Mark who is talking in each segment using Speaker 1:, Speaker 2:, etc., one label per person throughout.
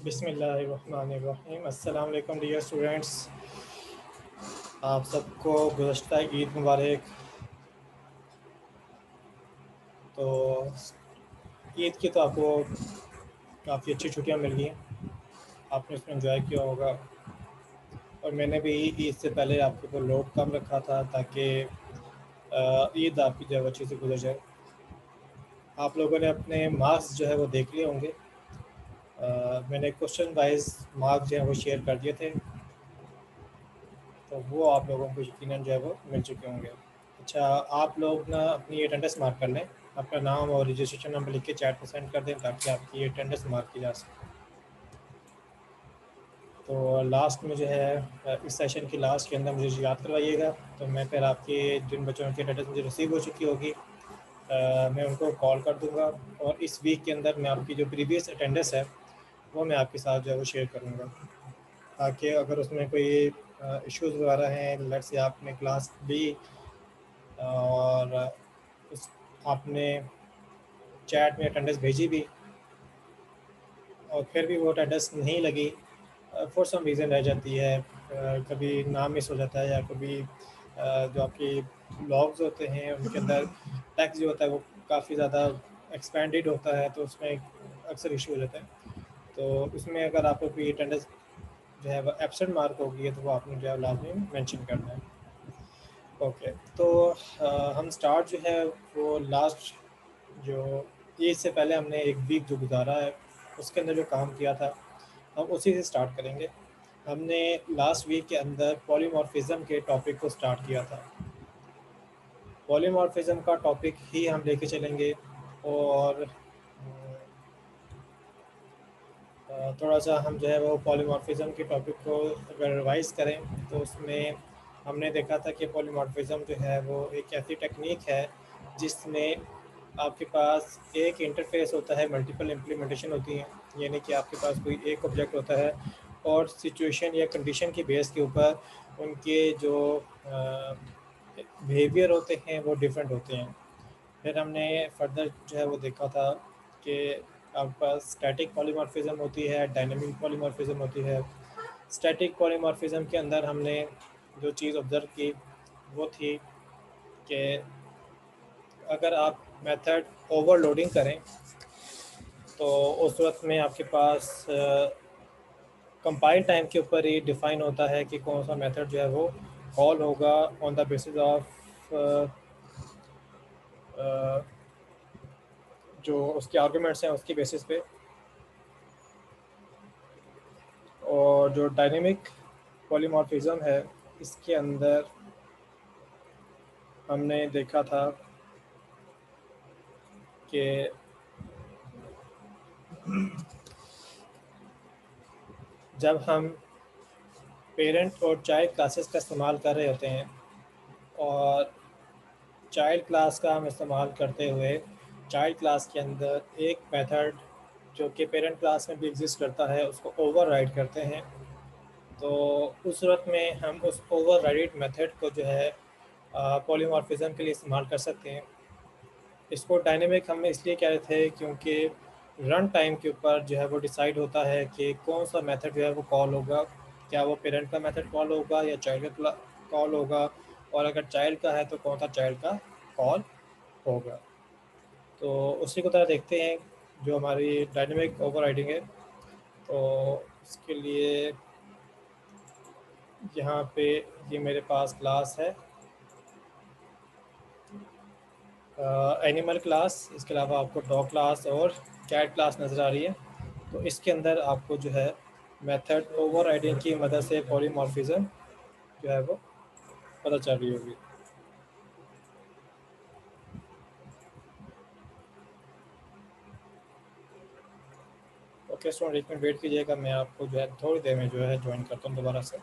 Speaker 1: बिस्मिल्लाहिर्रहमानिर्रहीम। अस्सलाम वालेकुम डियर स्टूडेंट्स, आप सबको गुज़श्ता ईद मुबारक। तो ईद की तो आपको काफ़ी अच्छी छुट्टियां मिल गई हैं, आपने उसमें एंजॉय किया होगा। और मैंने भी ईद से पहले आपके ऊपर लोड कम रखा था ताकि ईद आपकी जो है वो अच्छे से गुजर जाए। आप लोगों ने अपने मार्क्स जो है वो देख लिए होंगे। मैंने क्वेश्चन वाइज मार्क्स जो है वो शेयर कर दिए थे, तो वो आप लोगों को यकीनन जो है वो मिल चुके होंगे। अच्छा, आप लोग ना अपनी अटेंडेंस मार्क कर लें, अपना नाम और रजिस्ट्रेशन नंबर लिख के चैट पर सेंड कर दें ताकि आपकी अटेंडेंस मार्क की जा सके। तो लास्ट में जो है इस सेशन की लास्ट के अंदर मुझे याद करवाइएगा, तो मैं फिर आपकी जिन बच्चों की अटेंडेंस मुझे रिसीव हो चुकी होगी मैं उनको कॉल कर दूंगा। और इस वीक के अंदर मैं आपकी जो प्रीवियस अटेंडेंस है वो मैं आपके साथ जो है वो शेयर करूँगा, ताकि अगर उसमें कोई इश्यूज़ वगैरह हैं, लेट्स से आपने क्लास ली और उस आपने चैट में अटेंडेंस भेजी भी और फिर भी वो अटेंडेंस नहीं लगी, फॉर सम रीज़न रह जाती है, कभी नाम मिस हो जाता है या कभी जो आपकी लॉग्स होते हैं उनके अंदर टेक्स्ट जो होता है वो काफ़ी ज़्यादा एक्सपेंडेड होता है, तो उसमें अक्सर इशू हो जाता है। तो उसमें अगर आपको कोई अटेंडेंस जो है वो एब्सेंट मार्क होगी है तो वो आपने जो है लाजमी मेंशन करना है। ओके, तो हम स्टार्ट जो है वो लास्ट जो ईद से पहले हमने एक वीक जो गुजारा है उसके अंदर जो काम किया था हम उसी से स्टार्ट करेंगे। हमने लास्ट वीक के अंदर पॉलीमॉर्फिज्म के टॉपिक को स्टार्ट किया था। पॉलीमॉर्फिज्म का टॉपिक ही हम लेके चलेंगे और थोड़ा सा हम जो है वो पॉलीमॉर्फिज्म के टॉपिक को अगर रिवाइज करें तो उसमें हमने देखा था कि पॉलीमॉर्फिज्म जो है वो एक ऐसी टेक्निक है जिसमें आपके पास एक इंटरफेस होता है, मल्टीपल इम्प्लीमेंटेशन होती हैं, यानी कि आपके पास कोई एक ऑब्जेक्ट होता है और सिचुएशन या कंडीशन की बेस के ऊपर उनके जो बिहेवियर होते हैं वो डिफरेंट होते हैं। फिर हमने फर्दर जो है वो देखा था कि आपके पास स्टैटिक पॉलीमॉर्फिज्म होती है, डायनामिक पॉलीमॉर्फिज्म होती है। स्टैटिक पॉलीमॉर्फिज्म के अंदर हमने जो चीज़ ऑब्ज़र्व की वो थी कि अगर आप मेथड ओवरलोडिंग करें तो उस वक्त में आपके पास कंपाइल टाइम के ऊपर ही डिफ़ाइन होता है कि कौन सा मेथड जो है वो कॉल होगा ऑन द बेसिस ऑफ जो उसके आर्गूमेंट्स हैं उसकी बेसिस पे। और जो डायनेमिक पॉलीमॉर्फिज्म है इसके अंदर हमने देखा था कि जब हम पेरेंट और चाइल्ड क्लासेस का इस्तेमाल कर रहे होते हैं और चाइल्ड क्लास का हम इस्तेमाल करते हुए चाइल्ड क्लास के अंदर एक मेथड जो कि पेरेंट क्लास में भी एग्जिस्ट करता है उसको ओवरराइड करते हैं, तो उस सूरत में हम उस ओवरराइड मेथड को जो है पॉलीमॉर्फिज्म के लिए इस्तेमाल कर सकते हैं। इसको डायनेमिक हम इसलिए कह रहे थे क्योंकि रन टाइम के ऊपर जो है वो डिसाइड होता है कि कौन सा मेथड जो है वो कॉल होगा, क्या वो पेरेंट का मेथड कॉल होगा या चाइल्ड का कॉल होगा, और अगर चाइल्ड का है तो कौन सा चाइल्ड का कॉल होगा। तो उसी को तरह देखते हैं जो हमारी डायनेमिक ओवरराइडिंग है। तो इसके लिए यहाँ पे ये मेरे पास क्लास है एनिमल क्लास, इसके अलावा आपको डॉग क्लास और कैट क्लास नज़र आ रही है। तो इसके अंदर आपको जो है मेथड ओवरराइडिंग की मदद से पॉलीमॉर्फिज्म जो है वो पता चल रही होगी। ओके स्टूडेंट, एक मिनट वेट कीजिएगा, मैं आपको जो है थोड़ी देर में जो है ज्वाइन करता हूँ दोबारा से।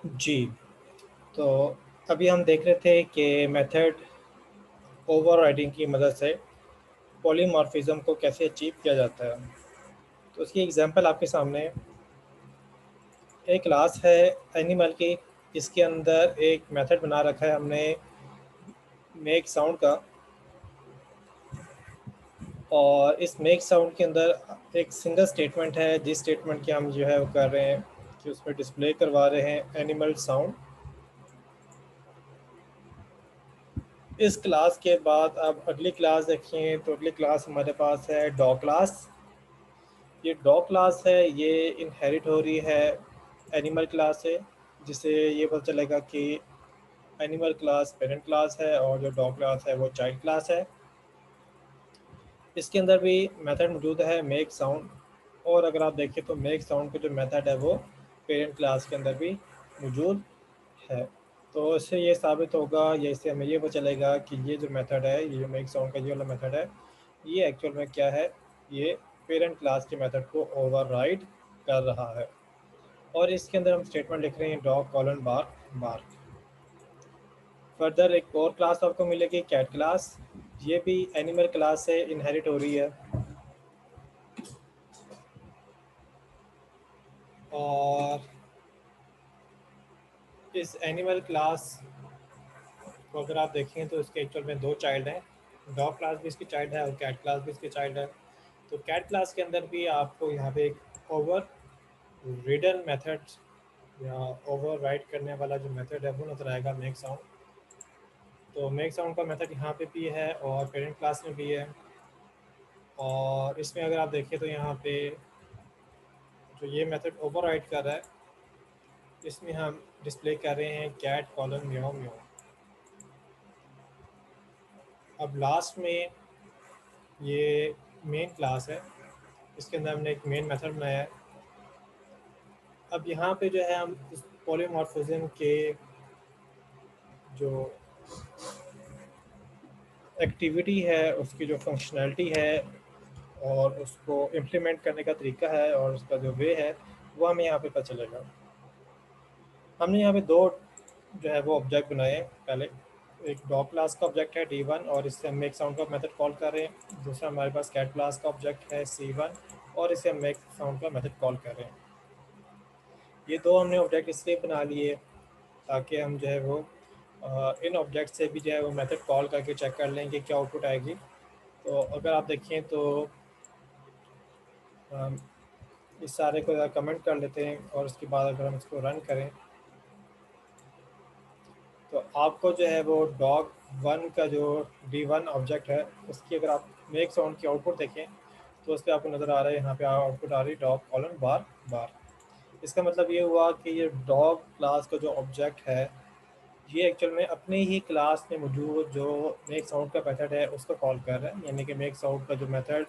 Speaker 1: जी, तो अभी हम देख रहे थे कि मेथड ओवरराइडिंग की मदद से पॉलीमॉर्फिज्म को कैसे अचीव किया जाता है। तो उसकी एग्जांपल आपके सामने है। एक क्लास है एनिमल की, इसके अंदर एक मेथड बना रखा है हमने मेक साउंड का, और इस मेक साउंड के अंदर एक सिंगल स्टेटमेंट है जिस स्टेटमेंट की हम जो है वो कर रहे हैं कि उसमें डिस्प्ले करवा रहे हैं एनिमल साउंड। इस क्लास के बाद अब अगली क्लास देखें तो अगली क्लास हमारे पास है डॉग क्लास। ये डॉग क्लास है, ये इनहेरिट हो रही है एनिमल क्लास से, जिससे ये पता चलेगा कि एनिमल क्लास पेरेंट क्लास है और जो डॉग क्लास है वो चाइल्ड क्लास है। इसके अंदर भी मेथड मौजूद है मेक साउंड, और अगर आप देखें तो मेक साउंड का जो मेथड है वो पेरेंट क्लास के अंदर भी मौजूद है। तो इससे ये साबित होगा, या इससे हमें ये पता चलेगा कि ये जो मेथड है, ये जो मेक साउंड का ये वाला मेथड है, ये एक्चुअल में क्या है, ये पेरेंट क्लास के मेथड को ओवरराइड कर रहा है। और इसके अंदर हम स्टेटमेंट लिख रहे हैं dog colon bark bark. Further एक और क्लास आपको मिलेगी कैट क्लास, ये भी एनिमल क्लास से इनहेरिट हो रही है। और इस एनिमल क्लास को अगर आप देखें तो इसके एक्चुअल में दो चाइल्ड हैं, डॉग क्लास भी इसकी चाइल्ड है और कैट क्लास भी इसकी चाइल्ड है। तो कैट क्लास के अंदर भी आपको यहाँ पे एक ओवर रिडन मेथड या ओवर राइट करने वाला जो मेथड है वो नजर आएगा मेक साउंड। तो मेक साउंड का मेथड यहाँ पे भी है और पेरेंट क्लास में भी है। और इसमें अगर आप देखें तो यहाँ पे जो ये मेथड ओवर राइट कर रहा है, इसमें हम डिस्प्ले कर रहे हैं कैट कॉलन म्याओ म्याओ। अब लास्ट में ये मेन क्लास है, इसके अंदर हमने एक मेन मेथड बनाया है। अब यहाँ पे जो है हम इस पॉलीमॉर्फिज्म के जो एक्टिविटी है, उसकी जो फंक्शनैलिटी है और उसको इम्प्लीमेंट करने का तरीका है और उसका जो वे है वो हमें यहाँ पे पता चलेगा। हमने यहाँ पे दो जो है वो ऑब्जेक्ट बनाए हैं। पहले एक डॉग क्लास का ऑब्जेक्ट है D1 और इससे हम मेक साउंड का मेथड कॉल कर रहे हैं। दूसरा हमारे पास कैट क्लास का ऑब्जेक्ट है C1 और इसे हम मेक साउंड का मेथड कॉल कर रहे हैं। ये दो हमने ऑब्जेक्ट इसलिए बना लिए ताकि हम जो है वो इन ऑब्जेक्ट से भी जो है वो मेथड कॉल करके चेक कर लें कि क्या आउटपुट आएगी। तो अगर आप देखें तो हम इस सारे को कमेंट कर लेते हैं और उसके बाद अगर हम इसको रन करें तो आपको जो है वो डॉग वन का जो D1 ऑब्जेक्ट है उसकी अगर आप मेक साउंड की आउटपुट देखें तो उस पर आपको नज़र आ रहा है, यहाँ पे आउटपुट आ रही है डॉग कॉलन बार बार। इसका मतलब ये हुआ कि ये डॉग क्लास का जो ऑब्जेक्ट है ये एक्चुअल में अपने ही क्लास में मौजूद जो मेक साउंड का मेथड है उसको कॉल कर रहा है। यानी कि मेक साउंड का जो मेथड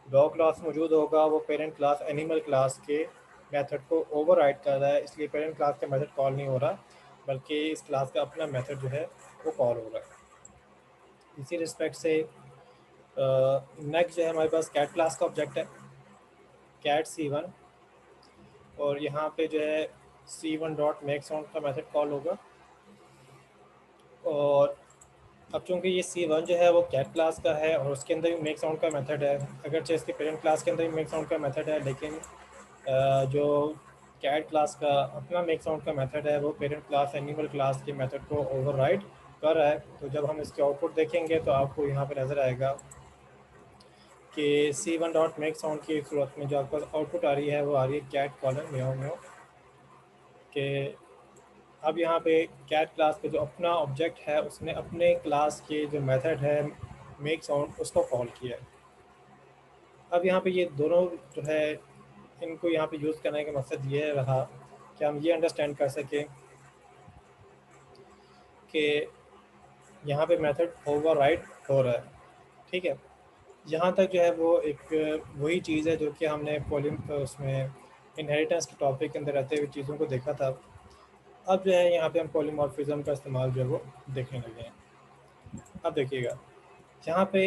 Speaker 1: डॉग क्लास मौजूद होगा वो पेरेंट क्लास एनिमल क्लास के मेथड को ओवरराइड कर रहा है, इसलिए पेरेंट क्लास का मेथड कॉल नहीं हो रहा बल्कि इस क्लास का अपना मेथड जो है वो कॉल हो रहा है। इसी रिस्पेक्ट से नेक्स्ट जो है हमारे पास कैट क्लास का ऑब्जेक्ट है कैट C1, और यहाँ पे जो है C1 डॉट मेक साउंड का मेथड कॉल होगा। और अब चूंकि ये C1 जो है वो कैट क्लास का है और उसके अंदर भी मेक साउंड का मेथड है, अगरचे इसके पेरेंट क्लास के अंदर भी मेक साउंड का मेथड है, लेकिन जो कैट क्लास का अपना मेक साउंड का मेथड है वो पेरेंट क्लास एनिमल क्लास के मेथड को ओवरराइड कर रहा है। तो जब हम इसके आउटपुट देखेंगे तो आपको यहाँ पे नज़र आएगा कि C1 डॉट मेक साउंड की सूरत में जो आपको आउटपुट आ रही है वो आ रही है कैट कॉलन म्याओ म्याओ के। अब यहाँ पे कैट क्लास का जो अपना ऑब्जेक्ट है उसने अपने क्लास के जो मेथड है मेक साउंड उसको कॉल किया है। अब यहाँ पे ये दोनों जो है इनको यहाँ पे यूज़ करने का मकसद ये रहा कि हम ये अंडरस्टैंड कर सकें कि यहाँ पे मेथड ओवरराइड हो रहा है। ठीक है, यहाँ तक जो है वो एक वही चीज़ है जो कि हमने पॉलिम उसमें इनहेरिटेंस के टॉपिक के अंदर रहते हुए चीज़ों को देखा था। अब जो है यहाँ पे हम पॉलीमॉर्फिज्म का इस्तेमाल जो है वो देखने लगे हैं। अब देखिएगा यहाँ पे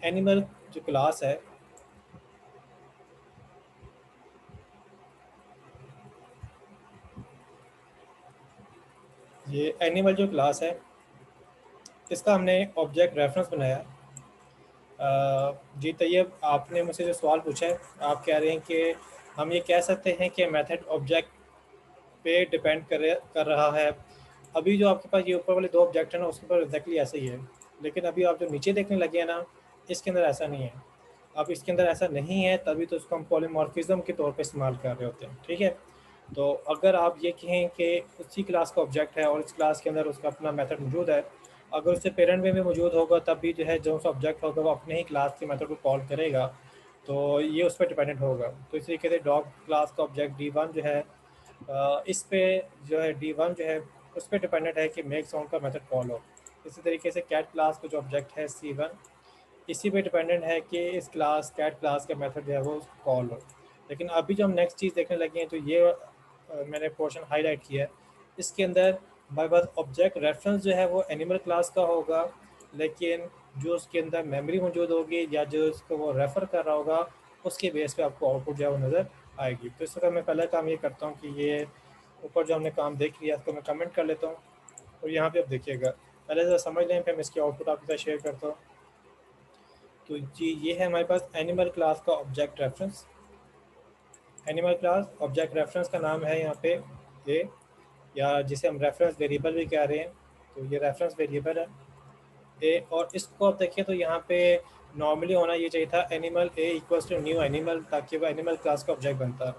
Speaker 1: एनिमल जो क्लास है ये एनिमल जो क्लास है इसका हमने ऑब्जेक्ट रेफरेंस बनाया। जी तैयब, आपने मुझसे जो सवाल पूछा है, आप कह रहे हैं कि हम ये कह सकते हैं कि मेथड ऑब्जेक्ट पे डिपेंड कर रहा है। अभी जो आपके पास ये ऊपर वाले दो ऑब्जेक्ट हैं ना, उसके ऊपर एग्जैक्टली ऐसा ही है, लेकिन अभी आप जो नीचे देखने लगे हैं ना, इसके अंदर ऐसा नहीं है। अब इसके अंदर ऐसा नहीं है, तभी तो उसको हम पॉलीमॉर्फिज्म के तौर पे इस्तेमाल कर रहे होते हैं, ठीक है। तो अगर आप ये कहें कि उसी क्लास का ऑब्जेक्ट है और इस क्लास के अंदर उसका अपना मेथड मौजूद है, अगर उससे पेरेंट में भी मौजूद होगा, तब भी जो है जो सा ऑब्जेक्ट होगा वो अपने ही क्लास के मेथड को कॉल करेगा, तो ये उस पर डिपेंडेंट होगा। तो इस तरीके से डॉग क्लास का ऑब्जेक्ट D1 जो है, इस पे जो है D1 जो है उस पर डिपेंडेंट है कि मेक साउंड का मेथड कॉल हो। इसी तरीके से कैट क्लास का जो ऑब्जेक्ट है C1, इसी पे डिपेंडेंट है कि इस क्लास कैट क्लास का मेथड जो है वो कॉल हो। लेकिन अभी जो हम नेक्स्ट चीज़ देखने लगे हैं, तो ये मैंने पोर्शन हाईलाइट किया है। इसके अंदर हमारे पास ऑब्जेक्ट रेफरेंस जो है वो एनिमल क्लास का होगा, लेकिन जो उसके अंदर मेमोरी मौजूद होगी या जो उसको वो रेफ़र कर रहा होगा, उसके बेस पे आपको आउटपुट जो है वो नज़र आएगी। तो इस वक्त मैं पहला काम ये करता हूँ कि ये ऊपर जो हमने काम देख लिया उसको मैं कमेंट कर लेता हूँ, और यहाँ पे आप देखिएगा, पहले ज़रा समझ लें, फिर मैं इसकी आउटपुट आपके साथ शेयर करता हूँ। तो जी ये है हमारे पास एनिमल क्लास का object reference. Animal class object reference का नाम है यहाँ पे ए, या जिसे हम रेफरेंस वेरिएबल भी कह रहे हैं, तो ये रेफरेंस वेरिएबल है ए। और इसको आप देखिए तो यहाँ पे नॉर्मली होना ये चाहिए था animal a equals to new animal, ताकि वो एनिमल क्लास का ऑब्जेक्ट बनता।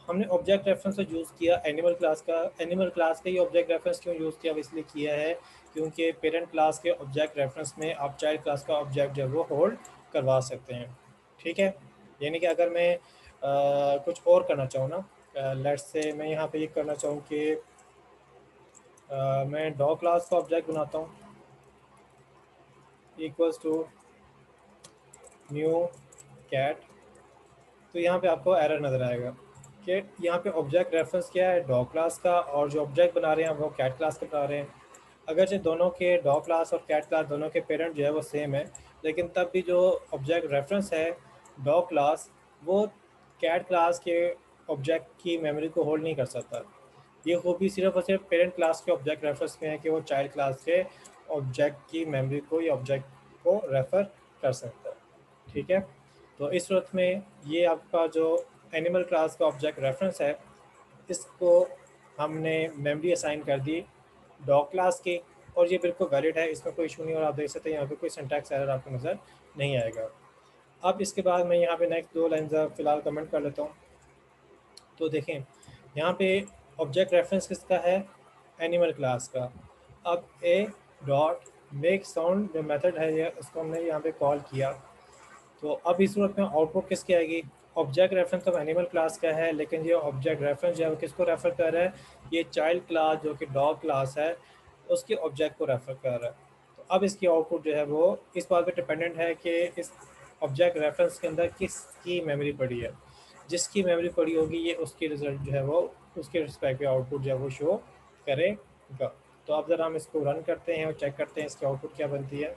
Speaker 1: हमने ऑब्जेक्ट रेफरेंस को यूज़ किया एनिमल क्लास का। एनिमल क्लास का ये ऑब्जेक्ट रेफरेंस क्यों यूज़ किया, अब इसलिए किया है क्योंकि पेरेंट क्लास के ऑब्जेक्ट रेफरेंस में आप चाइल्ड क्लास का ऑब्जेक्ट जो है वो होल्ड करवा सकते हैं, ठीक है। यानी कि अगर मैं कुछ और करना चाहूँ ना, लेट्स से मैं यहाँ पे ये करना चाहूँ कि मैं डॉग क्लास का ऑब्जेक्ट बनाता हूँ इक्वल्स टू न्यू कैट, तो यहाँ पे आपको एरर नज़र आएगा कि यहाँ पे ऑब्जेक्ट रेफरेंस क्या है, डॉग क्लास का, और जो ऑब्जेक्ट बना रहे हैं वो कैट क्लास का बना रहे हैं। अगरचे दोनों के डॉग क्लास और कैट क्लास दोनों के पेरेंट जो है वो सेम है, लेकिन तब भी जो ऑब्जेक्ट रेफरेंस है डॉग क्लास, वो कैट क्लास के ऑब्जेक्ट की मेमोरी को होल्ड नहीं कर सकता। ये खूबी सिर्फ और सिर्फ पेरेंट क्लास के ऑब्जेक्ट रेफरेंस में है कि वो चाइल्ड क्लास के ऑब्जेक्ट की मेमोरी को या ऑब्जेक्ट को रेफ़र कर सकता है, ठीक है। तो इस सूरत में ये आपका जो एनिमल क्लास का ऑब्जेक्ट रेफरेंस है, इसको हमने मेमोरी असाइन कर दी डॉग क्लास की, और ये बिल्कुल वैलिड है, इसमें कोई इशू नहीं। और आप देख सकते हैं यहाँ पे कोई सिंटैक्स एरर आपको नज़र नहीं आएगा। अब इसके बाद मैं यहाँ पे नेक्स्ट दो लाइन फ़िलहाल कमेंट कर लेता हूँ। तो देखें यहाँ पे ऑब्जेक्ट रेफरेंस किसका है, एनिमल क्लास का। अब ए डॉट मेक साउंड जो मेथड है ये, उसको हमने यहाँ पे कॉल किया, तो अब इस सूरत में आउटपुट किसकी आएगी, ऑब्जेक्ट रेफरेंस तो एनिमल क्लास का है, लेकिन ये ऑब्जेक्ट रेफरेंस जो है वो किसको रेफर कर रहा है, ये चाइल्ड क्लास जो कि डॉग क्लास है उसके ऑब्जेक्ट को रेफर कर रहा है। तो अब इसकी आउटपुट जो है वो इस बात पे डिपेंडेंट है कि इस ऑब्जेक्ट रेफरेंस के अंदर किसकी मेमोरी पड़ी है। जिसकी मेमोरी पड़ी होगी ये उसकी रिजल्ट जो है वो उसके रिस्पेक्ट पे आउटपुट जो है वो शो करेगा। तो अब ज़रा हम इसको रन करते हैं और चेक करते हैं इसकी आउटपुट क्या बनती है।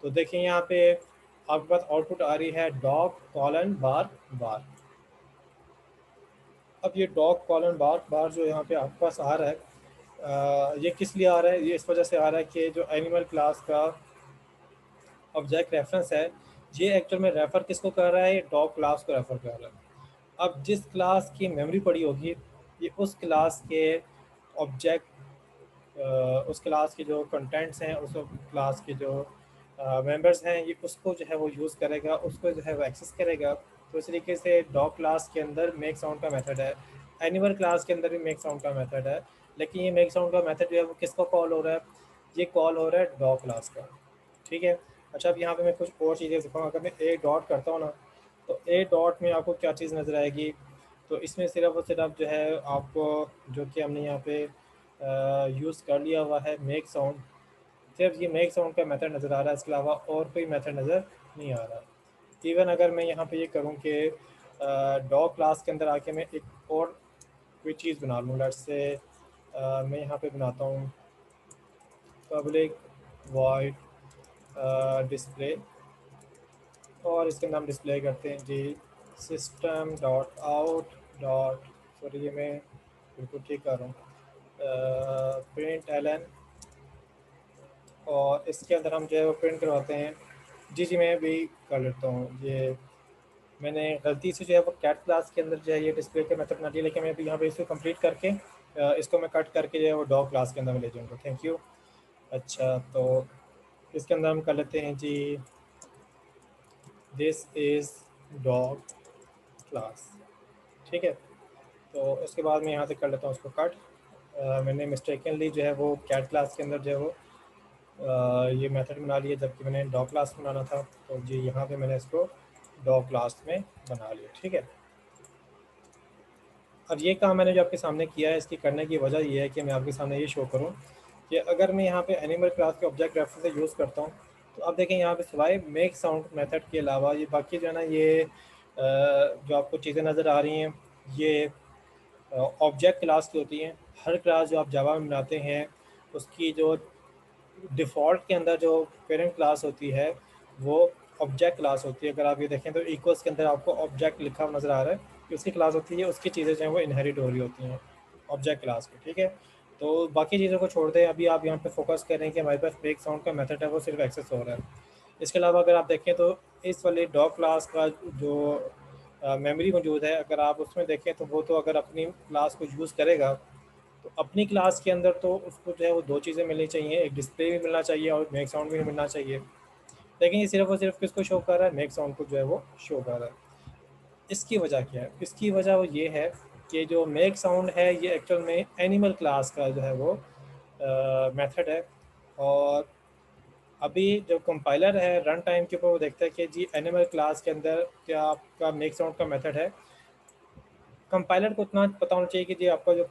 Speaker 1: तो देखिए यहाँ पे आपके पास आउटपुट आ रही है डॉग कॉलन बार बार। अब ये डॉग कॉलन बार बार जो यहाँ पे आपके पास आ रहा है, ये किस लिए आ रहा है, ये इस वजह से आ रहा है कि जो एनिमल क्लास का ऑब्जेक्ट रेफरेंस है, ये एक्चुअल में रेफर किसको कर रहा है, ये डॉग क्लास को रेफर कर रहा है। अब जिस क्लास की मेमोरी पड़ी होगी, ये उस क्लास के ऑब्जेक्ट, उस क्लास के जो कंटेंट्स हैं, उस क्लास के जो मेंबर्स हैं, ये उसको जो है वो यूज़ करेगा, उसको जो है वो एक्सेस करेगा। तो इस तरीके से डॉग क्लास के अंदर मेक साउंड का मेथड है, एनिमल क्लास के अंदर भी मेक साउंड का मेथड है, लेकिन ये मेक साउंड का मेथड जो है वो किसको कॉल हो रहा है, ये कॉल हो रहा है डॉग क्लास का, ठीक है। अच्छा, अब यहाँ पे मैं कुछ और चीज़ें दिखाऊँ। अगर मैं ए डॉट करता हूँ ना, तो ए डॉट में आपको क्या चीज़ नज़र आएगी, तो इसमें सिर्फ और सिर्फ जो है आपको, जो कि हमने यहाँ पे यूज़ कर लिया हुआ है मेक साउंड, सिर्फ ये मेक साउंड का मेथड नज़र आ रहा है, इसके अलावा और कोई मेथड नज़र नहीं आ रहा। इवन अगर मैं यहाँ पे ये करूँ कि डॉग क्लास के अंदर आके मैं एक और कोई चीज़ बना लूँ, लेट्स से मैं यहाँ पे बनाता हूँ पब्लिक वॉइड डिस्प्ले, और इसके नाम डिस्प्ले करते हैं जी system dot out dot, sorry ये मैं बिल्कुल ठीक कर रहा हूँ, प्रिंट एलन, और इसके अंदर हम जो है वो प्रिंट करवाते हैं। जी मैं भी कर लेता हूँ ये। मैंने गलती से जो है वो कैट क्लास के अंदर जो है ये डिस्प्ले का मेथड बना दिया, लेकिन मैं अभी यहाँ पे इसको कंप्लीट करके इसको मैं कट करके जो है वो डॉग क्लास के अंदर में ले जाऊँगा। Thank you. अच्छा, तो इसके अंदर हम कर लेते हैं जी, दिस इज़ डॉग क्लास। ठीक है, तो इसके बाद मैं यहाँ से कर लेता हूँ उसको कट। मैंने मिस्टेकनली जो है वो कैट क्लास के अंदर जो है वो ये मेथड बना लिया, जबकि मैंने डॉग क्लास बनाना था। तो जी यहाँ पे मैंने इसको डॉग क्लास में बना लिया। ठीक है, अब ये काम मैंने जो आपके सामने किया है, इसकी करने की वजह ये है कि मैं आपके सामने ये शो करूँ कि अगर मैं यहाँ पे एनिमल क्लास के ऑब्जेक्ट रेफरेंस से यूज़ करता हूँ, तो आप देखें यहाँ पे सिवाय मेक साउंड मेथड के अलावा ये बाकी जो है ना, ये जो आपको चीज़ें नज़र आ रही हैं, ये ऑब्जेक्ट क्लास की होती हैं। हर क्लास जो आप जावा में बनाते हैं, उसकी जो डिफ़ॉल्ट के अंदर जो पेरेंट क्लास होती है वो ऑब्जेक्ट क्लास होती है। अगर आप ये देखें तो इक्वल्स के अंदर आपको ऑब्जेक्ट लिखा हुआ नज़र आ रहा है कि उसकी क्लास होती है, उसकी चीज़ें जो हैं वो इनहेरिट हो रही होती हैं ऑब्जेक्ट क्लास की। ठीक है, तो बाकी चीज़ों को छोड़ दें, अभी आप यहाँ पे फोकस कर रहे हैं कि हमारे पास ब्रेक साउंड का मेथड है वो सिर्फ एक्सेस हो रहा है। इसके अलावा अगर आप देखें तो इस वाले डॉग क्लास का जो मेमोरी मौजूद है, अगर आप उसमें देखें तो वो तो अगर अपनी क्लास को यूज़ करेगा, तो अपनी क्लास के अंदर तो उसको जो है वो दो चीज़ें मिलनी चाहिए, एक डिस्प्ले भी मिलना चाहिए और मेक साउंड भी मिलना चाहिए। लेकिन ये सिर्फ और सिर्फ किसको शो कर रहा है? मेक साउंड को जो है वो शो कर रहा है। इसकी वजह क्या है? इसकी वजह वो ये है कि जो मेक साउंड है ये एक्चुअल में एनिमल क्लास का जो है वो मेथड है। और अभी जो कंपाइलर है रन टाइम के ऊपर वो देखता है कि जी एनिमल क्लास के अंदर क्या आपका मेक साउंड का मेथड है। कंपाइलर को इतना पता होना चाहिए कि जी आपका जो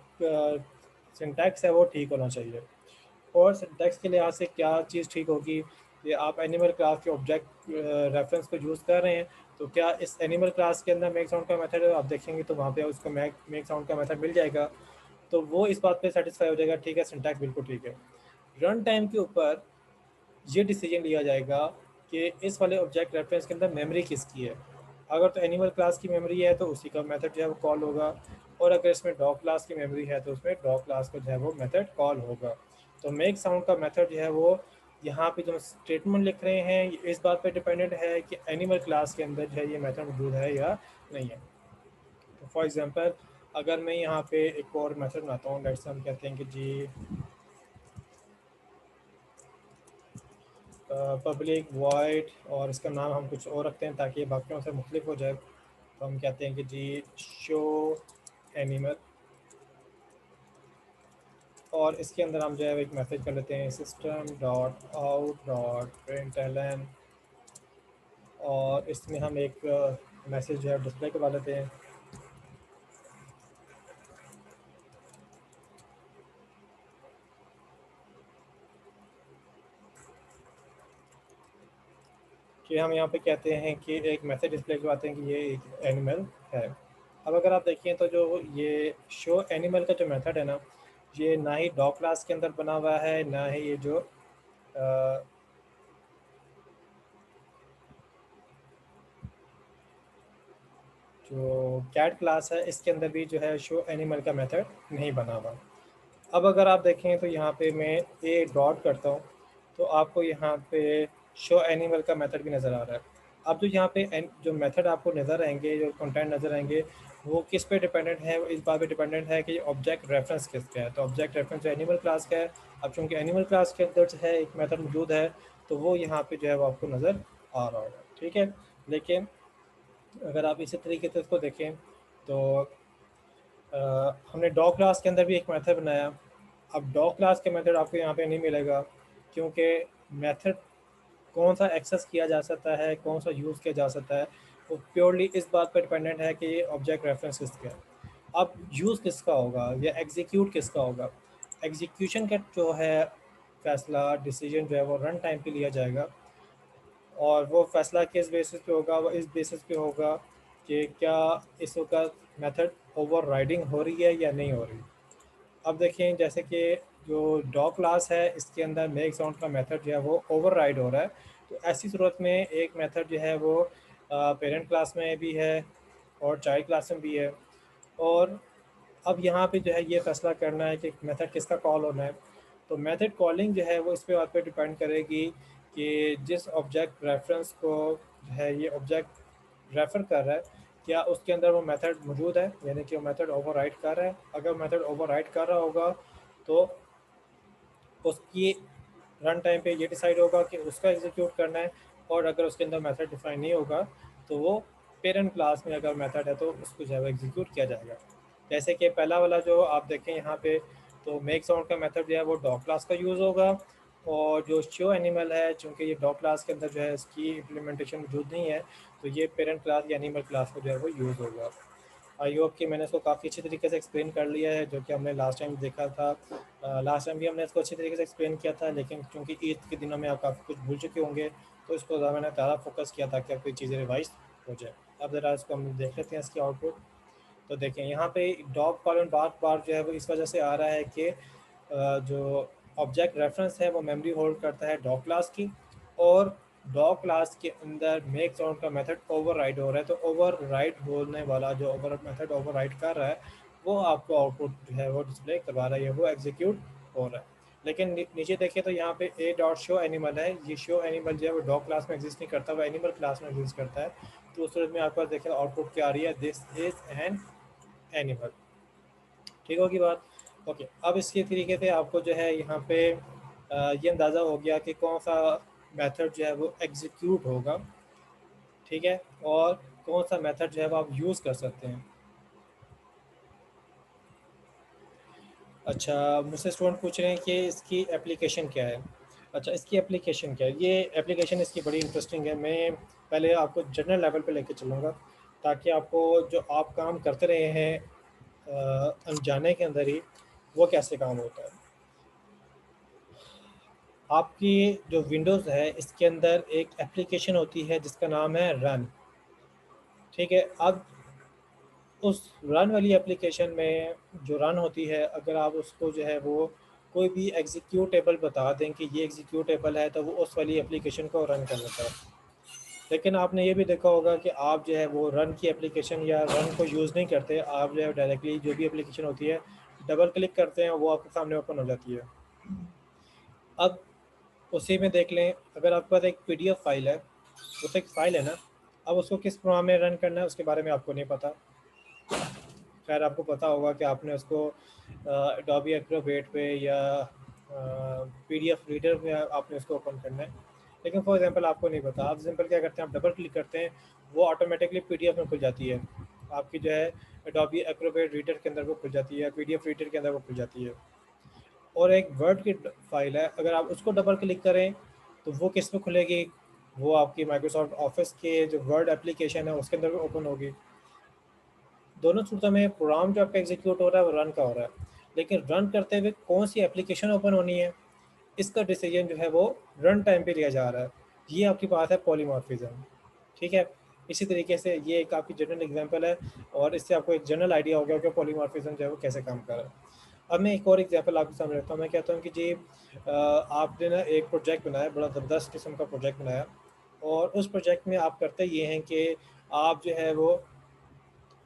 Speaker 1: सिंटैक्स है वो ठीक होना चाहिए। और सिंटैक्स के लिहाज से क्या चीज़ ठीक होगी कि आप एनिमल क्लास के ऑब्जेक्ट रेफरेंस को यूज़ कर रहे हैं, तो क्या इस एनिमल क्लास के अंदर मेक साउंड का मेथड है, आप देखेंगे तो वहाँ पे उसको मेक साउंड का मेथड मिल जाएगा। तो वो इस बात पे सेटिस्फाई हो जाएगा, ठीक है सिंटैक्स बिल्कुल ठीक है। रन टाइम के ऊपर ये डिसीजन लिया जाएगा कि इस वाले ऑब्जेक्ट रेफरेंस के अंदर मेमोरी किसकी है। अगर तो एनिमल क्लास की मेमोरी है तो उसी का मेथड जो है वो कॉल होगा, और अगर इसमें डॉग क्लास की मेमोरी है तो उसमें डॉग क्लास का जो है वो मेथड कॉल होगा। तो मेक साउंड का मेथड जो है वो यहाँ पे जो स्टेटमेंट लिख रहे हैं ये इस बात पे डिपेंडेंट है कि एनिमल क्लास के अंदर जो है ये मेथड मौजूद है या नहीं है। तो फॉर एग्जांपल अगर मैं यहाँ पे एक और मेथड बनाता हूँ, लेट्स हम कहते हैं कि जी पब्लिक वॉइड, और इसका नाम हम कुछ और रखते हैं ताकि ये बाकियों से मुख्तलिफ हो जाए। तो हम कहते हैं कि जी शो एनिमल, और इसके अंदर हम जो है एक मैसेज कर लेते हैं system dot out dot println, और इसमें हम एक मैसेज जो है डिस्प्ले करवा लेते हैं कि हम यहाँ पे कहते हैं कि एक मैसेज डिस्प्ले करवाते हैं कि ये एक एनिमल है। अब अगर आप देखें तो जो ये शो एनिमल का जो मेथड है ना, ये ना ही डॉग क्लास के अंदर बना हुआ है, ना ही ये जो अ, जो कैट क्लास है इसके अंदर भी जो है शो एनिमल का मेथड नहीं बना हुआ। अब अगर आप देखें तो यहाँ पे मैं ए डॉट करता हूँ तो आपको यहाँ पे शो एनिमल का मेथड भी नज़र आ रहा है। अब जो यहाँ पे जो मेथड आपको नज़र आएंगे, जो कंटेंट नज़र आएंगे, वो किस पे डिपेंडेंट है? वो इस बात पे डिपेंडेंट है कि ऑब्जेक्ट रेफरेंस किसका है। तो ऑब्जेक्ट रेफरेंस जो एनिमल क्लास का है, अब चूँकि एनिमल क्लास के अंदर जो है एक मेथड मौजूद है, तो वो यहाँ पे जो है वो आपको नज़र आ रहा होगा। ठीक है, लेकिन अगर आप इसी तरीके से इसको देखें तो हमने डॉग क्लास के अंदर भी एक मेथड बनाया। अब डॉग क्लास के मेथड आपको यहाँ पे नहीं मिलेगा, क्योंकि मेथड कौन सा एक्सेस किया जा सकता है, कौन सा यूज़ किया जा सकता है, वो प्योरली इस बात पर डिपेंडेंट है कि ये ऑब्जेक्ट रेफरेंस किसका है। अब यूज़ किसका होगा या एग्जीक्यूट किसका होगा? एग्जीक्यूशन का जो है फैसला, डिसीजन जो है वो रन टाइम पे लिया जाएगा, और वो फैसला किस बेसिस पे होगा? वो इस बेसिस पे होगा कि क्या इस वक्त मेथड ओवरराइडिंग हो रही है या नहीं हो रही। अब देखिए जैसे कि जो डॉग क्लास है इसके अंदर मेक साउंड का मेथड जो है वो ओवरराइड हो रहा है। तो ऐसी सूरत में एक मेथड जो है वो पेरेंट क्लास में भी है और चाइल्ड क्लास में भी है। और अब यहाँ पे जो है ये फैसला करना है कि मेथड किसका कॉल होना है। तो मेथड कॉलिंग जो है वो इस पे बात पे डिपेंड करेगी कि जिस ऑब्जेक्ट रेफरेंस को जो है ये ऑब्जेक्ट रेफर कर रहा है, क्या उसके अंदर वो मेथड मौजूद है, यानी कि वो मेथड ओवरराइड कर रहा है। अगर मेथड ओवरराइड कर रहा होगा तो उसकी रन टाइम पे ये डिसाइड होगा कि उसका एग्जीक्यूट करना है, और अगर उसके अंदर मेथड डिफाइन नहीं होगा तो वो पेरेंट क्लास में अगर मेथड है तो उसको जो है एग्जीक्यूट किया जाएगा। जैसे कि पहला वाला जो आप देखें यहाँ पे, तो मेक साउंड का मेथड जो है वो डॉग क्लास का यूज़ होगा, और जो शो एनिमल है चूँकि ये डॉग क्लास के अंदर जो है इसकी इम्प्लीमेंटेशन मौजूद नहीं है, तो ये पेरेंट क्लास या एनिमल क्लास का जो है वो यूज़ होगा। आई होप कि मैंने इसको काफ़ी अच्छी तरीके से एक्सप्लेन कर लिया है, जो कि हमने लास्ट टाइम देखा था। लास्ट टाइम भी हमने इसको अच्छी तरीके से एक्सप्लेन किया था, लेकिन क्योंकि ईद के दिनों में आप काफ़ी कुछ भूल चुके होंगे, तो इसको मैंने ज़्यादा फोकस किया ताकि आपकी चीज़ें रिवाइज हो जाए। अब ज़रा इसको हम देख लेते हैं इसकी आउटपुट। तो देखें यहाँ पे डॉग कॉलन बार बार जो है वो इस वजह से आ रहा है कि जो ऑब्जेक्ट रेफरेंस है वो मेमोरी होल्ड करता है डॉग क्लास की, और डॉग क्लास के अंदर मेक साउंड का मेथड ओवरराइड हो रहा है। तो ओवरराइड होने वाला जो मेथड ओवरराइड कर रहा है वो आपको आउटपुट जो है वो डिस्प्ले करवा रहा है, वो एग्जीक्यूट हो रहा है। लेकिन नीचे देखिए तो यहाँ पे ए डॉट शो एनिमल है, ये शो एनिमल जो है वो डॉग क्लास में एग्जिस्ट नहीं करता, वो एनिमल क्लास में एग्जिस्ट करता है। तो उस सूरत में आपके पास देखिए आउटपुट क्या आ रही है, दिस इज एन एनिमल। ठीक होगी बात। ओके, अब इसके तरीके से आपको जो है यहाँ पे ये अंदाज़ा हो गया कि कौन सा मेथड जो है वो एग्जीक्यूट होगा, ठीक है, और कौन सा मेथड जो है वो आप यूज़ कर सकते हैं। अच्छा, मुझसे स्टूडेंट पूछ रहे हैं कि इसकी एप्लीकेशन क्या है। अच्छा, इसकी एप्लीकेशन क्या है, ये एप्लीकेशन इसकी बड़ी इंटरेस्टिंग है। मैं पहले आपको जनरल लेवल पे लेके चलूँगा ताकि आपको जो आप काम करते रहे हैं अनजाने के अंदर ही वो कैसे काम होता है। आपकी जो विंडोज़ है इसके अंदर एक एप्लीकेशन होती है जिसका नाम है रन, ठीक है। अब उस रन वाली एप्लीकेशन में जो रन होती है, अगर आप उसको जो है वो कोई भी एग्जीक्यूटेबल बता दें कि ये एग्जीक्यूटेबल है, तो वो उस वाली एप्लीकेशन को रन कर लेता है। लेकिन आपने ये भी देखा होगा कि आप जो है वो रन की एप्लीकेशन या रन को यूज़ नहीं करते, आप जो है डायरेक्टली जो भी एप्लीकेशन होती है डबल क्लिक करते हैं, वो आपके सामने ओपन हो जाती है। अब उसी में देख लें, अगर आपके पास एक पीडीएफ फाइल है, वो तो एक फ़ाइल है ना, अब उसको किस प्रोग्राम में रन करना है उसके बारे में आपको नहीं पता। खैर आपको पता होगा कि आपने उसको एडोबी एक्रोबेट पे या पीडीएफ रीडर में आपने उसको ओपन करना है। लेकिन फॉर एग्जांपल आपको नहीं पता, आप सिंपल क्या करते हैं, आप डबल क्लिक करते हैं, वो ऑटोमेटिकली पीडीएफ में खुल जाती है आपकी जो है एडोबी एक्रोबेट रीडर के अंदर वो खुल जाती है, पीडीएफ रीडर के अंदर वो खुल जाती है। और एक वर्ड की फाइल है, अगर आप उसको डबल क्लिक करें तो वो किस में खुलेगी, वो आपकी माइक्रोसॉफ्ट ऑफिस के जो वर्ड एप्लीकेशन है उसके अंदर ओपन होगी। दोनों सूरतों में प्रोग्राम जो आपका एग्जीक्यूट हो रहा है वो रन का हो रहा है, लेकिन रन करते हुए कौन सी एप्लीकेशन ओपन होनी है इसका डिसीजन जो है वो रन टाइम पे लिया जा रहा है। ये आपकी बात है पॉलीमॉर्फिज्म, ठीक है। इसी तरीके से ये काफ़ी जनरल एग्जांपल है, और इससे आपको एक जनरल आइडिया हो गया कि पॉलीमॉर्फिज्म जो है वो कैसे काम कर रहा है। अब मैं एक और एग्जांपल आपके सामने रखता हूँ। मैं कहता हूँ कि जी आपने ना एक प्रोजेक्ट बनाया, बड़ा ज़बरदस्त किस्म का प्रोजेक्ट बनाया, और उस प्रोजेक्ट में आप करते ये हैं कि आप जो है वो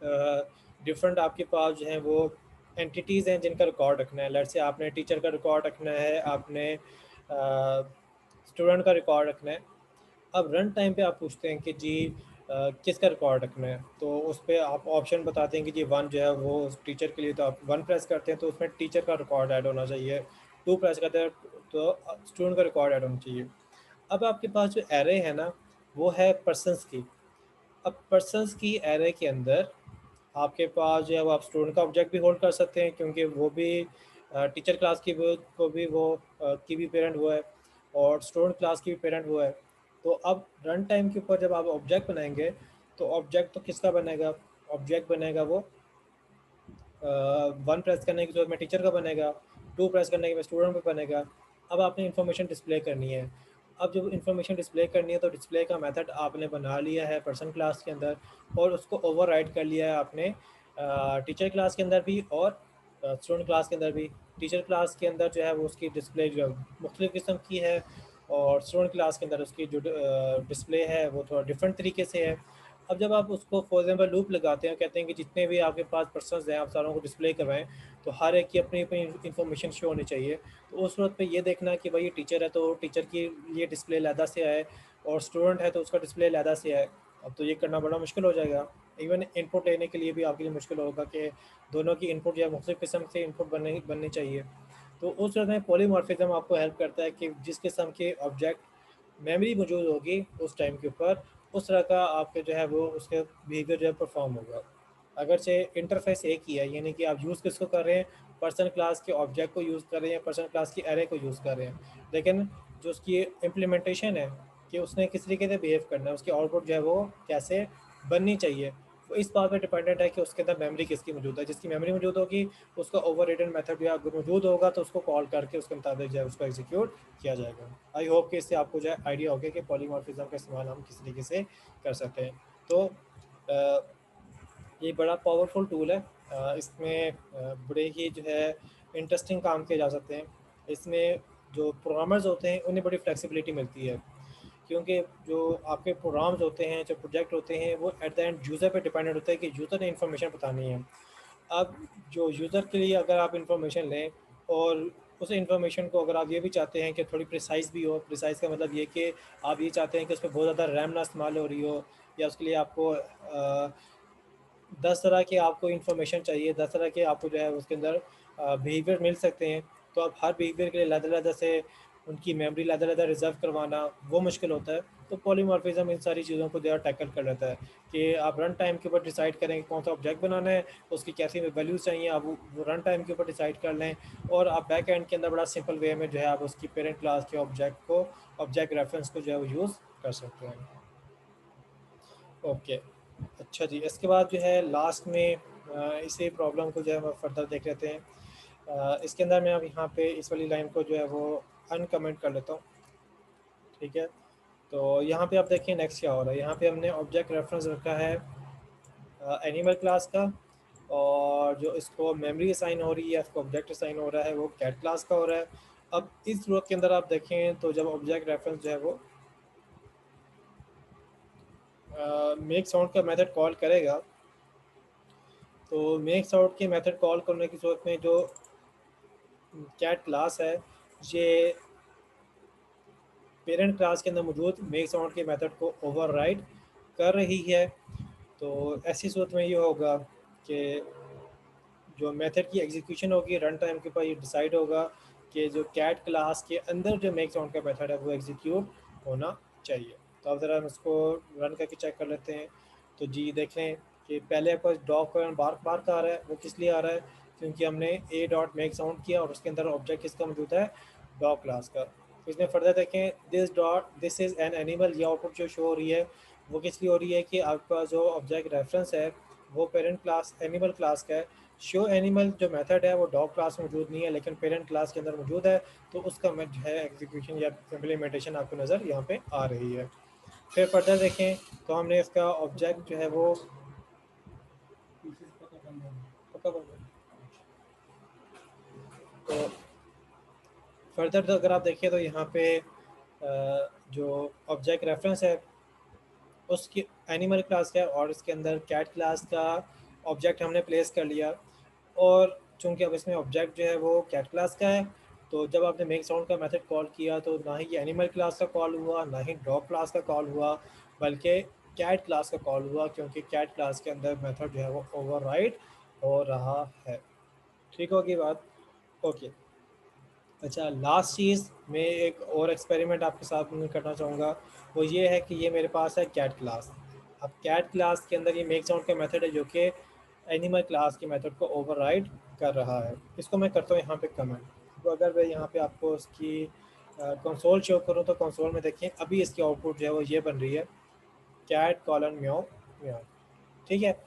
Speaker 1: डिफरेंट आपके पास जो है वो एंटिटीज़ हैं जिनका रिकॉर्ड रखना है। लेट्स से आपने टीचर का रिकॉर्ड रखना है, आपने स्टूडेंट का रिकॉर्ड रखना है। अब रन टाइम पे आप पूछते हैं कि जी किसका रिकॉर्ड रखना है, तो उस पर आप ऑप्शन बताते हैं कि जी वन जो है वो टीचर के लिए, तो आप वन प्रेस करते हैं तो उसमें टीचर का रिकॉर्ड ऐड होना चाहिए। टू प्रेस करते हैं तो स्टूडेंट का रिकॉर्ड ऐड होना चाहिए। अब आपके पास जो एरे है ना वो है पर्सनस की। अब पर्सनस की एरे के अंदर आपके पास जो है वो आप स्टूडेंट का ऑब्जेक्ट भी होल्ड कर सकते हैं, क्योंकि वो भी टीचर क्लास की को भी वो की भी पेरेंट वो है, और स्टूडेंट क्लास की भी पेरेंट वो है। तो अब रन टाइम के ऊपर जब आप ऑब्जेक्ट बनाएंगे तो ऑब्जेक्ट तो किसका बनेगा, ऑब्जेक्ट बनेगा वो वन प्रेस करने की जरूरत में टीचर का बनेगा, टू प्रेस करने के बाद स्टूडेंट का बनेगा। अब आपने इन्फॉर्मेशन डिस्प्ले करनी है। अब जब इन्फॉर्मेशन डिस्प्ले करनी है तो डिस्प्ले का मेथड आपने बना लिया है पर्सन क्लास के अंदर, और उसको ओवरराइड कर लिया है आपने टीचर क्लास के अंदर भी और स्टूडेंट क्लास के अंदर भी। टीचर क्लास के अंदर जो है वो उसकी डिस्प्ले जो है मुख्तलिफ़ किस्म की है, और स्टूडेंट क्लास के अंदर उसकी जो डिस्प्ले है वो थोड़ा डिफरेंट तरीके से है। अब जब आप उसको फॉर एग्जाम्पल लूप लगाते हैं, कहते हैं कि जितने भी आपके पास पर्सनस हैं आप सारों को डिस्प्ले करवाएं, तो हर एक की अपनी अपनी इन्फॉर्मेशन शो होनी चाहिए। तो उस सूरत पे ये देखना कि भाई ये टीचर है तो टीचर की लिए डिस्प्ले अलहदा से आए, और स्टूडेंट है तो उसका डिस्प्ले अलहदा से आए। अब तो ये करना बड़ा मुश्किल हो जाएगा। इवन इनपुट लेने के लिए भी आपके लिए मुश्किल होगा कि दोनों की इनपुट या मुख्तलिफ किस्म से इनपुट बननी चाहिए। तो उस सूरत में पॉलीमॉर्फिज्म आपको हेल्प करता है कि जिस किस्म के ऑब्जेक्ट मेमोरी मौजूद होगी उस टाइम के ऊपर, उस तरह का आपके जो है वो उसके बिहेवियर जो है परफॉर्म होगा। अगर से इंटरफेस एक ही है, यानी कि आप यूज़ किसको कर रहे हैं, पर्सन क्लास के ऑब्जेक्ट को यूज़ कर रहे हैं, पर्सन क्लास की एरे को यूज़ कर रहे हैं, लेकिन जो उसकी इम्प्लीमेंटेशन है कि उसने किस तरीके से बिहेव करना है, उसकी आउटपुट जो है वो कैसे बननी चाहिए, वो इस बात पर डिपेंडेंट है कि उसके अंदर मेमोरी किसकी मौजूद है। जिसकी मेमोरी मौजूद होगी उसका ओवर रिटन मेथड जो है अगर मौजूद होगा तो उसको कॉल करके उसके मुताबिक जो है उसको एग्जीक्यूट किया जाएगा। आई होप कि इससे आपको जो है आइडिया हो गया कि पॉलीमॉर्फिज्म का इस्तेमाल हम किस तरीके से कर सकते हैं। तो ये बड़ा पावरफुल टूल है। इसमें बड़े ही जो है इंटरेस्टिंग काम किए जा सकते हैं। इसमें जो प्रोग्रामर्स होते हैं उन्हें बड़ी फ्लेक्सिबिलिटी मिलती है, क्योंकि जो आपके प्रोग्राम्स होते हैं, जो प्रोजेक्ट होते हैं, वो एट द एंड यूज़र पे डिपेंडेंट होता है कि यूज़र ने इन्फॉर्मेशन बतानी है। अब जो यूज़र के लिए अगर आप इन्फॉर्मेशन लें और उस इन्फॉर्मेशन को अगर आप ये भी चाहते हैं कि थोड़ी प्रिसाइज़ भी हो, प्रिसाइज़ का मतलब ये कि आप ये चाहते हैं कि उसमें बहुत ज़्यादा रैम ना इस्तेमाल हो रही हो, या उसके लिए आपको 10 तरह की आपको इन्फॉर्मेशन चाहिए, 10 तरह के आपको जो है उसके अंदर बिहेवियर मिल सकते हैं। तो आप हर बिहेवियर के लिए अलग-अलग से उनकी मेमोरी अलग-अलग रिज़र्व करवाना वो मुश्किल होता है। तो पॉलीमॉर्फिज्म इन सारी चीज़ों को जो है टैकल कर लेता है कि आप रन टाइम के ऊपर डिसाइड करें कि कौन सा ऑब्जेक्ट बनाना है, उसकी कैसी वैल्यूज़ चाहिए, आप वो रन टाइम के ऊपर डिसाइड कर लें, और आप बैक एंड के अंदर बड़ा सिंपल वे में जो है आप उसकी पेरेंट क्लास के ऑब्जेक्ट रेफरेंस को जो है वो यूज़ कर सकते हैं। ओके, अच्छा जी, इसके बाद जो है लास्ट में इसी प्रॉब्लम को जो है हम फर्दर देख लेते हैं। इसके अंदर मैं अब यहाँ पे इस वाली लाइन को जो है वो अनकमेंट कर लेता हूँ। ठीक है, तो यहाँ पे आप देखिए नेक्स्ट क्या हो रहा है। यहाँ पे हमने ऑब्जेक्ट रेफरेंस रखा है एनिमल क्लास का, और जो इसको मेमोरी असाइन हो रही है, इसको ऑब्जेक्ट असाइन हो रहा है वो कैट क्लास का हो रहा है। अब इस सूरत के अंदर आप देखें तो जब ऑब्जेक्ट रेफरेंस जो है वो मेक साउंड का मेथड कॉल करेगा, तो मेक आउट के मेथड कॉल करने की सूरत में जो कैट क्लास है ये पेरेंट क्लास के अंदर मौजूद मेक साउंड के मेथड को ओवरराइड कर रही है। तो ऐसी सूरत में ये होगा कि जो मेथड की एग्जीक्यूशन होगी रन टाइम के ऊपर ये डिसाइड होगा कि जो कैट क्लास के अंदर जो मेक साउंड का मेथड है वो एग्जीक्यूट होना चाहिए। तो अब ज़रा हम इसको रन करके चेक कर लेते हैं। तो जी देख लें कि पहले आपको डॉग का बार्क बार्क आ रहा है, वो किस लिए आ रहा है, क्योंकि हमने ए डॉट मेक साउंड किया और उसके अंदर ऑब्जेक्ट किसका मौजूद है, डॉग क्लास का। तो इसमें फर्दर देखें दिस इज़ एन एनिमल, ये आउटपुट जो शो हो रही है वो किस लिए हो रही है कि आपका जो ऑब्जेक्ट रेफरेंस है वो पेरेंट क्लास एनिमल क्लास का है। शो एनिमल जो मेथड है वो डॉग क्लास में मौजूद नहीं है लेकिन पेरेंट क्लास के अंदर मौजूद है, तो उसका जो है एग्जीक्यूशन या इम्प्लीमेंटेशन आपको नज़र यहाँ पे आ रही है। फिर फर्दर देखें तो हमने इसका ऑब्जेक्ट जो है वो तो फर्दर तो अगर आप देखें तो यहाँ पे जो ऑब्जेक्ट रेफरेंस है उसकी एनिमल क्लास का है और इसके अंदर कैट क्लास का ऑब्जेक्ट हमने प्लेस कर लिया। और चूंकि अब इसमें ऑब्जेक्ट जो है वो कैट क्लास का है, तो जब आपने मेक साउंड का मेथड कॉल किया तो ना ही ये एनिमल क्लास का कॉल हुआ ना ही डॉग क्लास का कॉल हुआ, बल्कि कैट क्लास का कॉल हुआ, क्योंकि कैट क्लास के अंदर मेथड जो है वो ओवरराइड हो रहा है। ठीक होगी बात। ओके, अच्छा लास्ट चीज़ मैं एक और एक्सपेरिमेंट आपके साथ में करना चाहूँगा, वो ये है कि ये मेरे पास है कैट क्लास। अब कैट क्लास के अंदर ये मेक साउंड का मेथड है जो कि एनिमल क्लास के मेथड को ओवरराइड कर रहा है। इसको मैं करता हूँ यहाँ पे कमेंट। तो अगर मैं यहाँ पे आपको उसकी कंसोल शो करूँ तो कंसोल में देखें अभी इसकी आउटपुट जो है वो ये बन रही है, कैट कॉलन म्याऊ म्याऊ। ठीक है,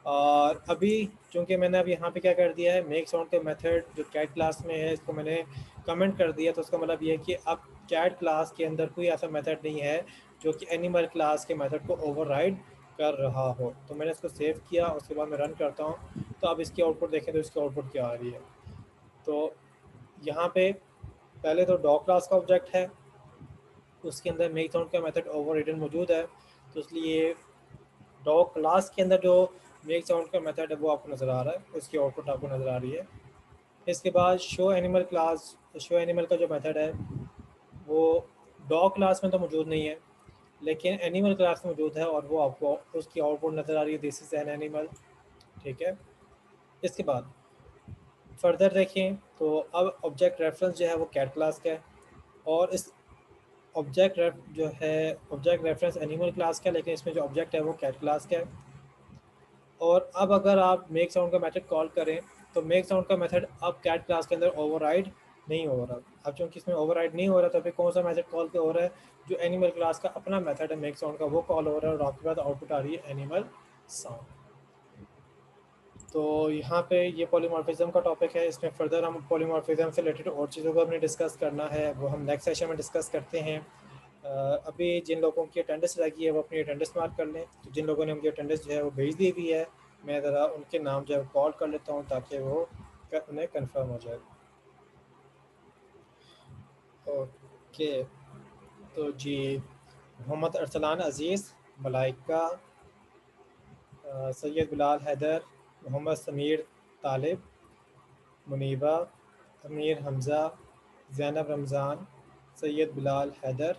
Speaker 1: और अभी चूंकि मैंने अब यहाँ पे क्या कर दिया है, मेक साउंड के मेथड जो कैट क्लास में है इसको मैंने कमेंट कर दिया, तो उसका मतलब ये है कि अब कैट क्लास के अंदर कोई ऐसा मेथड नहीं है जो कि एनिमल क्लास के मेथड को ओवरराइड कर रहा हो। तो मैंने इसको सेव किया, उसके बाद मैं रन करता हूँ, तो अब इसकी आउटपुट देखें तो इसकी आउटपुट क्या आ रही है। तो यहाँ पे पहले तो डॉग क्लास का ऑब्जेक्ट है, उसके अंदर मेक साउंड का मेथड ओवर रिटन मौजूद है, तो इसलिए डॉग क्लास के अंदर जो मेक साउंड का मेथड है वो आपको नज़र आ रहा है, उसकी आउटपुट आपको नज़र आ रही है। इसके बाद show animal class, show animal का जो मेथड है वो डॉग क्लास में तो मौजूद नहीं है, लेकिन एनिमल क्लास में मौजूद है और वो आपको उसकी आउटपुट नज़र आ रही है, दिस इज़ एन एनिमल। ठीक है। इसके बाद फर्दर देखें तो अब ऑब्जेक्ट रेफरेंस जो है वो कैट क्लास का है, और इस जो है ऑब्जेक्ट रेफरेंस एनिमल क्लास का है, लेकिन इसमें जो ऑब्जेक्ट है वो कैट क्लास का है। और अब अगर आप मेक साउंड का मेथड कॉल करें तो मेक साउंड का मेथड अब कैट क्लास के अंदर ओवरराइड नहीं हो रहा। अब चूँकि इसमें ओवरराइड नहीं हो रहा तो फिर कौन सा मेथड कॉल हो रहा है, जो एनिमल क्लास का अपना मेथड है मेक साउंड का वो कॉल हो रहा है, और आपके पास आउटपुट आ रही है एनिमल साउंड। तो यहाँ पे ये पॉलीमॉर्फिज्म का टॉपिक है, इसमें फर्दर हम पॉलीमॉर्फिज्म से रिलेटेड और चीज़ों को हमने डिस्कस करना है, वो हम नेक्स्ट सेशन में डिस्कस करते हैं। अभी जिन लोगों की अटेंडेंस लगी है वो अपनी अटेंडेंस मार्क कर लें। तो जिन लोगों ने मुझे अटेंडेंस जो है वो भेज दी हुई है, मैं ज़रा उनके नाम जो है कॉल कर लेता हूँ ताकि वो उन्हें कंफर्म हो जाए। ओके, तो जी मोहम्मद अरसलान अज़ीज़, मलाइका, सैयद बिलाल हैदर, मोहम्मद समीर तालिब, मुनीबा, अमीर हमज़ा, ज़ैनब रमज़ान, सैयद बिलाल हैदर,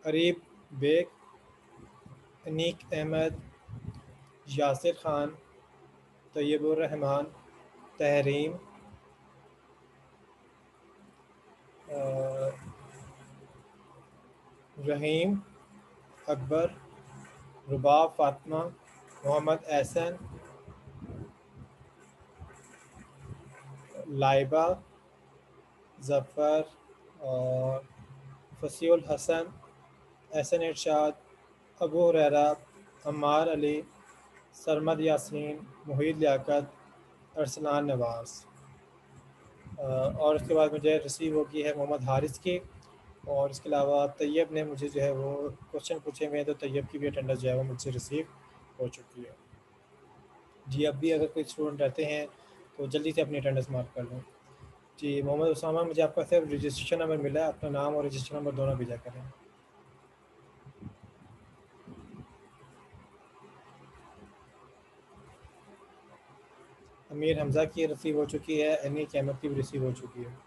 Speaker 1: अरीब बेग, अनीक अहमद, यासिर ख़ान, तैयबुर रहमान, तहरीम, रहीम, अकबर, रुबाब फ़ातिमा, मोहम्मद एहसन, लाइबा, ज़फ़र और फसीउल हसन, एहसन इरशाद, अबू हुरैरा, अम्मार अली, सरमद यासीन, मुहीद लियाकत, अरसलान नवाज़। और उसके बाद मुझे रिसीव होगी है मोहम्मद हारिस की, और इसके अलावा तैयब ने मुझे जो है वो क्वेश्चन पूछे हुए हैं, तो तैयब की भी अटेंडेंस जो है वो मुझसे रिसीव हो चुकी है। जी अब भी अगर कोई स्टूडेंट रहते हैं तो जल्दी से अपनी अटेंडेंस मार्क कर लें। जी मोहम्मद उसामा, मुझे आपका सिर्फ रजिस्ट्रेशन नंबर मिला है, अपना नाम और रजिस्ट्रेशन नंबर दोनों भेजा करें। अमीर हमज़ा की रिसीव हो चुकी है, अनीक अहमद की भी रिसीव हो चुकी है।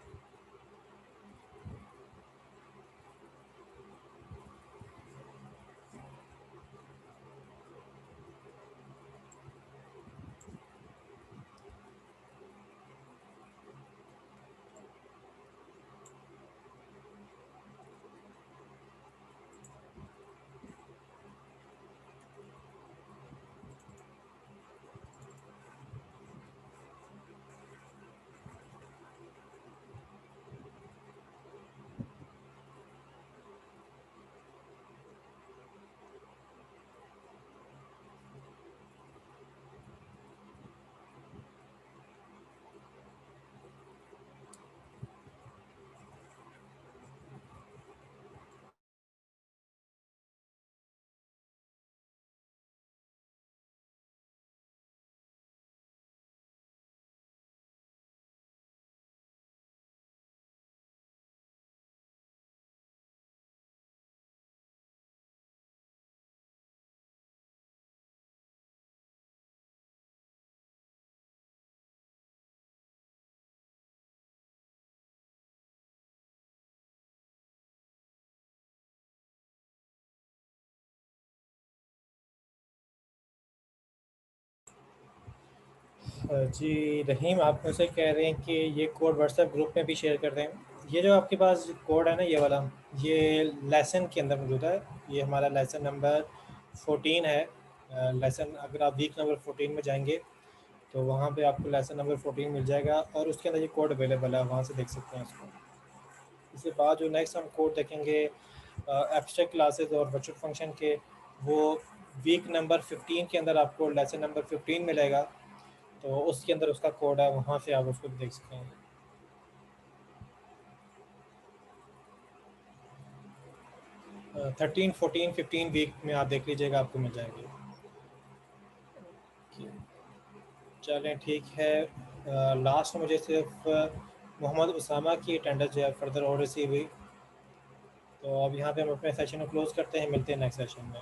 Speaker 1: जी रहीम, आप मुझसे कह रहे हैं कि ये कोड व्हाट्सएप ग्रुप में भी शेयर कर दें। ये जो आपके पास कोड है ना, ये वाला, ये लेसन के अंदर मौजूद है। ये हमारा लेसन नंबर 14 है। लेसन, अगर आप वीक नंबर 14 में जाएंगे तो वहाँ पे आपको लेसन नंबर 14 मिल जाएगा, और उसके अंदर ये कोड अवेलेबल है, वहाँ से देख सकते हैं इसको। इसके बाद जो नेक्स्ट हम कोड देखेंगे एब्स्ट्रैक्ट क्लासेस और वर्चुअल फंक्शन के, वो वीक नंबर 15 के अंदर आपको लेसन नंबर 15 मिलेगा, तो उसके अंदर उसका कोड है, वहाँ से आप उसको देख सकते हैं। 13, 14, 15 वीक में आप देख लीजिएगा, आपको मिल जाएंगे। चलें ठीक है। लास्ट में मुझे सिर्फ मोहम्मद उसामा की अटेंडेंस जो है फर्दर और रिसीव हुई। तो अब यहाँ पे हम अपने सेशन को क्लोज़ करते हैं, मिलते हैं नेक्स्ट सेशन में।